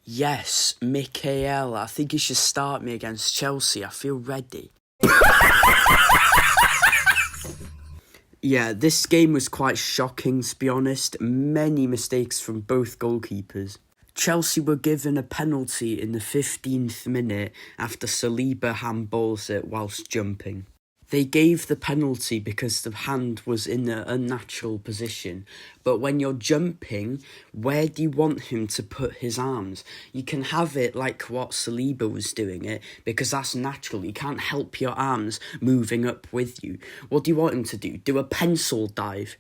Yes, Michael, I think you should start me against Chelsea. I feel ready. Yeah, this game was quite shocking, to be honest. Many mistakes from both goalkeepers. Chelsea were given a penalty in the 15th minute after Saliba handballs it whilst jumping. They gave the penalty because the hand was in an unnatural position. But when you're jumping, where do you want him to put his arms? You can have it like what Saliba was doing it, because that's natural. You can't help your arms moving up with you. What do you want him to do? Do a pencil dive?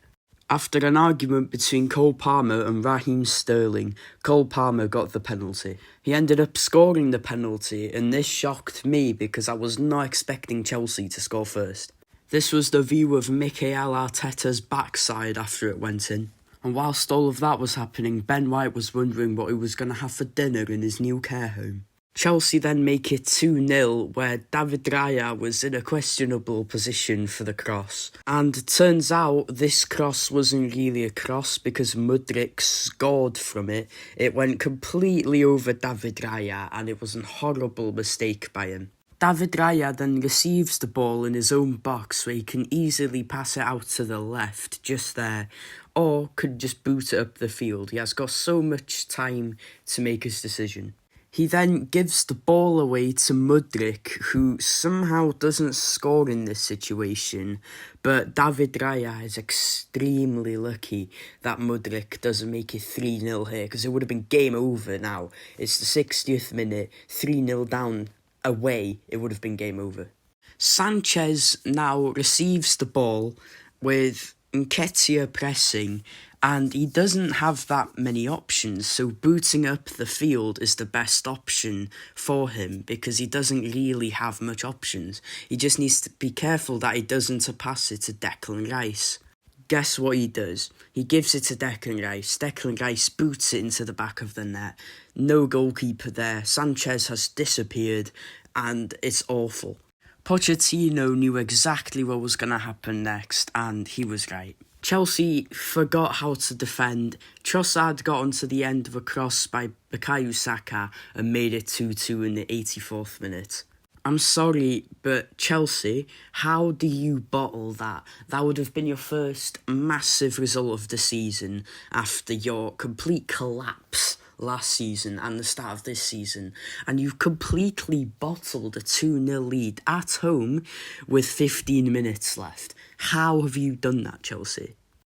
After an argument between Cole Palmer and Raheem Sterling, Cole Palmer got the penalty. He ended up scoring the penalty, and this shocked me because I was not expecting Chelsea to score first. This was the view of Mikel Arteta's backside after it went in. And whilst all of that was happening, Ben White was wondering what he was going to have for dinner in his new care home. Chelsea then make it 2-0, where David Raya was in a questionable position for the cross. And it turns out this cross wasn't really a cross because Mudryk scored from it. It went completely over David Raya, and it was a horrible mistake by him. David Raya then receives the ball in his own box where he can easily pass it out to the left, just there, or could just boot it up the field. He has got so much time to make his decision. He then gives the ball away to Mudryk, who somehow doesn't score in this situation, but David Raya is extremely lucky that Mudryk doesn't make it 3-0 here, because it would have been game over now. It's the 60th minute, 3-0 down away, it would have been game over. Sanchez now receives the ball with Nketiah pressing, and he doesn't have that many options, so booting up the field is the best option for him because he doesn't really have much options. He just needs to be careful that he doesn't pass it to Declan Rice. Guess what he does? He gives it to Declan Rice. Declan Rice boots it into the back of the net. No goalkeeper there. Sanchez has disappeared, and it's awful. Pochettino knew exactly what was going to happen next, and he was right. Chelsea forgot how to defend. Trossard got onto the end of a cross by Bukayo Saka and made it 2-2 in the 84th minute. I'm sorry, but Chelsea, how do you bottle that? That would have been your first massive result of the season after your complete collapse last season and the start of this season, and you've completely bottled a 2-0 lead at home with 15 minutes left. How have you done that, Chelsea?